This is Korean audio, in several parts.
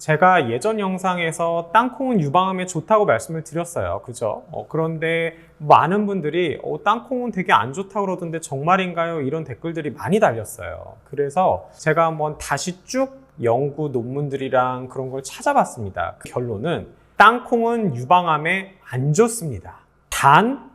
제가 예전 영상에서 땅콩은 유방암에 좋다고 말씀을 드렸어요. 그죠? 그런데 많은 분들이 땅콩은 되게 안 좋다고 그러던데 정말인가요? 이런 댓글들이 많이 달렸어요. 그래서 제가 한번 다시 쭉 연구 논문들이랑 그런 걸 찾아봤습니다. 그 결론은 땅콩은 유방암에 안 좋습니다. 단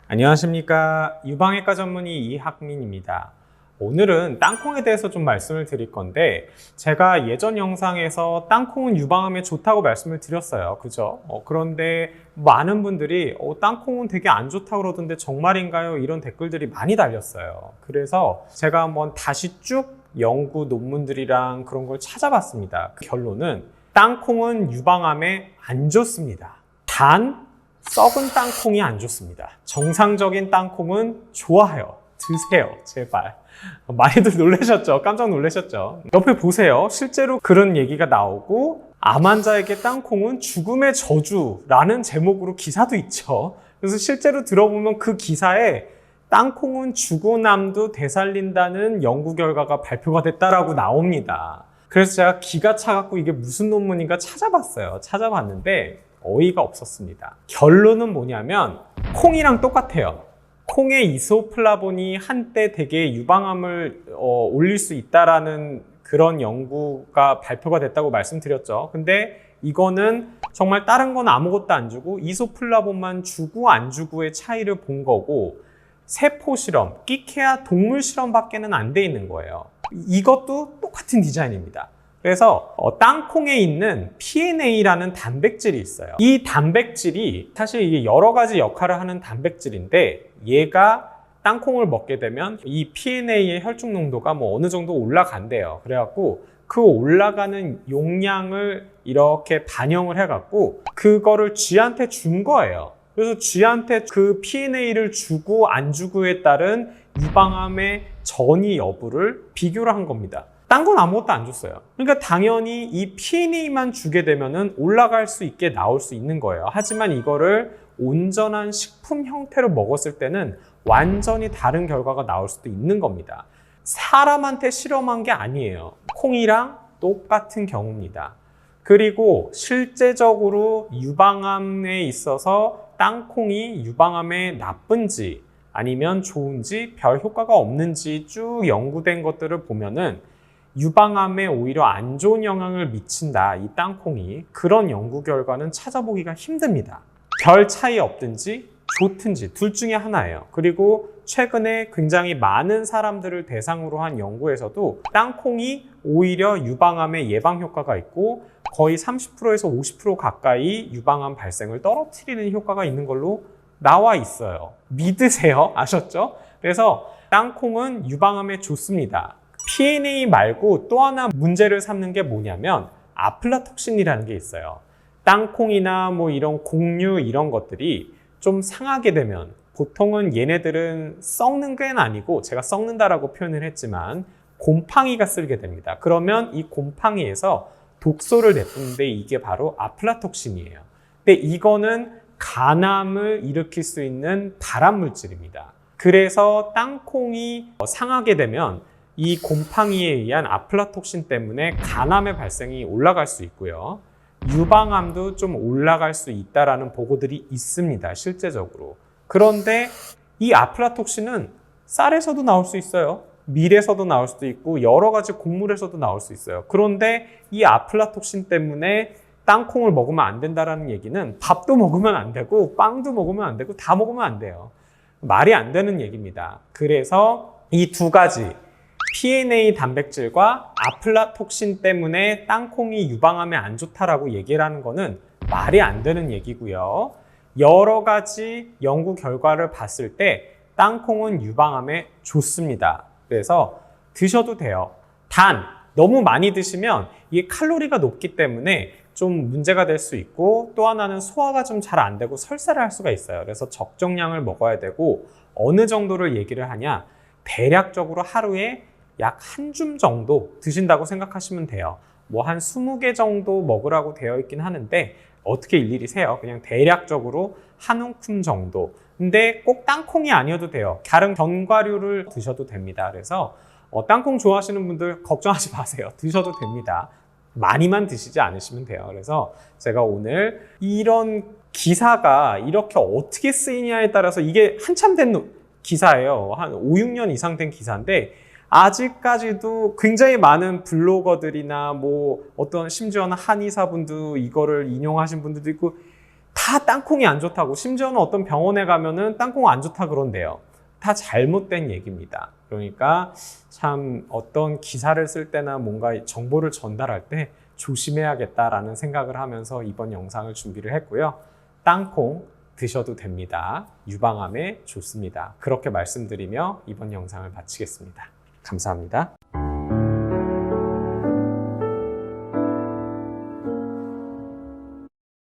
안녕하십니까. 유방외과 전문의 이학민입니다. 오늘은 땅콩에 대해서 좀 말씀을 드릴 건데 제가 예전 영상에서 땅콩은 유방암에 좋다고 말씀을 드렸어요. 그죠? 그런데 많은 분들이 땅콩은 되게 안 좋다고 그러던데 정말인가요? 이런 댓글들이 많이 달렸어요. 그래서 제가 한번 다시 쭉 연구 논문들이랑 그런 걸 찾아봤습니다. 그 결론은 땅콩은 유방암에 안 좋습니다. 단 썩은 땅콩이 안 좋습니다. 정상적인 땅콩은 좋아요. 드세요, 제발. 많이들 놀라셨죠? 깜짝 놀라셨죠? 옆에 보세요. 실제로 그런 얘기가 나오고 암 환자에게 땅콩은 죽음의 저주라는 제목으로 기사도 있죠. 그래서 실제로 들어보면 그 기사에 땅콩은 죽은암도 되살린다는 연구 결과가 발표가 됐다라고 나옵니다. 그래서 제가 기가 차갖고 이게 무슨 논문인가 찾아봤어요. 찾아봤는데 어이가 없었습니다. 결론은 뭐냐면 콩이랑 똑같아요. 콩의 이소플라본이 한때 되게 유방암을 올릴 수 있다라는 그런 연구가 발표가 됐다고 말씀드렸죠. 근데 이거는 정말 다른 건 아무것도 안 주고 이소플라본만 주고 안 주고의 차이를 본 거고 세포 실험, 끼케야 동물 실험밖에는 안 돼 있는 거예요. 이것도 똑같은 디자인입니다. 그래서 땅콩에 있는 PNA라는 단백질이 있어요. 이 단백질이 사실 이게 여러 가지 역할을 하는 단백질인데 얘가 땅콩을 먹게 되면 이 PNA의 혈중 농도가 어느 정도 올라간대요. 그래갖고 그 올라가는 용량을 이렇게 반영을 해갖고 그거를 쥐한테 준 거예요. 그래서 쥐한테 그 PNA를 주고 안 주고에 따른 유방암의 전이 여부를 비교를 한 겁니다. 딴 건 아무것도 안 줬어요. 그러니까 당연히 이 PNA만 주게 되면은 올라갈 수 있게 나올 수 있는 거예요. 하지만 이거를 온전한 식품 형태로 먹었을 때는 완전히 다른 결과가 나올 수도 있는 겁니다. 사람한테 실험한 게 아니에요. 콩이랑 똑같은 경우입니다. 그리고 실제적으로 유방암에 있어서 땅콩이 유방암에 나쁜지 아니면 좋은지 별 효과가 없는지 쭉 연구된 것들을 보면은 유방암에 오히려 안 좋은 영향을 미친다, 이 땅콩이. 그런 연구 결과는 찾아보기가 힘듭니다. 별 차이 없든지 좋든지 둘 중에 하나예요. 그리고 최근에 굉장히 많은 사람들을 대상으로 한 연구에서도 땅콩이 오히려 유방암의 예방 효과가 있고 거의 30%에서 50% 가까이 유방암 발생을 떨어뜨리는 효과가 있는 걸로 나와 있어요. 믿으세요? 아셨죠? 그래서 땅콩은 유방암에 좋습니다. PNA 말고 또 하나 문제를 삼는 게 뭐냐면 아플라톡신이라는 게 있어요. 땅콩이나 이런 곡류 이런 것들이 좀 상하게 되면 보통은 얘네들은 썩는 게 아니고 제가 썩는다라고 표현을 했지만 곰팡이가 쓸게 됩니다. 그러면 이 곰팡이에서 독소를 내뿜는데 이게 바로 아플라톡신이에요. 근데 이거는 간암을 일으킬 수 있는 발암 물질입니다. 그래서 땅콩이 상하게 되면 이 곰팡이에 의한 아플라톡신 때문에 간암의 발생이 올라갈 수 있고요. 유방암도 좀 올라갈 수 있다는 보고들이 있습니다. 실제적으로. 그런데 이 아플라톡신은 쌀에서도 나올 수 있어요. 밀에서도 나올 수도 있고 여러 가지 곡물에서도 나올 수 있어요. 그런데 이 아플라톡신 때문에 땅콩을 먹으면 안 된다는 얘기는 밥도 먹으면 안 되고 빵도 먹으면 안 되고 다 먹으면 안 돼요. 말이 안 되는 얘기입니다. 그래서 이 두 가지 PNA 단백질과 아플라톡신 때문에 땅콩이 유방암에 안 좋다라고 얘기를 하는 거는 말이 안 되는 얘기고요. 여러 가지 연구 결과를 봤을 때 땅콩은 유방암에 좋습니다. 그래서 드셔도 돼요. 단 너무 많이 드시면 이게 칼로리가 높기 때문에 좀 문제가 될 수 있고 또 하나는 소화가 좀 잘 안 되고 설사를 할 수가 있어요. 그래서 적정량을 먹어야 되고 어느 정도를 얘기를 하냐 대략적으로 하루에 약 한 줌 정도 드신다고 생각하시면 돼요. 한 20개 정도 먹으라고 되어 있긴 하는데 어떻게 일일이 세요? 그냥 대략적으로 한 움큼 정도 근데 꼭 땅콩이 아니어도 돼요. 다른 견과류를 드셔도 됩니다. 그래서 땅콩 좋아하시는 분들 걱정하지 마세요. 드셔도 됩니다. 많이만 드시지 않으시면 돼요. 그래서 제가 오늘 이런 기사가 이렇게 어떻게 쓰이냐에 따라서 이게 한참 된 기사예요. 한 5, 6년 이상 된 기사인데 아직까지도 굉장히 많은 블로거들이나 뭐 어떤 심지어는 한의사분도 이거를 인용하신 분들도 있고 다 땅콩이 안 좋다고, 심지어는 어떤 병원에 가면은 땅콩 안 좋다 그런대요. 다 잘못된 얘기입니다. 그러니까 참 어떤 기사를 쓸 때나 뭔가 정보를 전달할 때 조심해야겠다라는 생각을 하면서 이번 영상을 준비를 했고요. 땅콩 드셔도 됩니다. 유방암에 좋습니다. 그렇게 말씀드리며 이번 영상을 마치겠습니다. 감사합니다.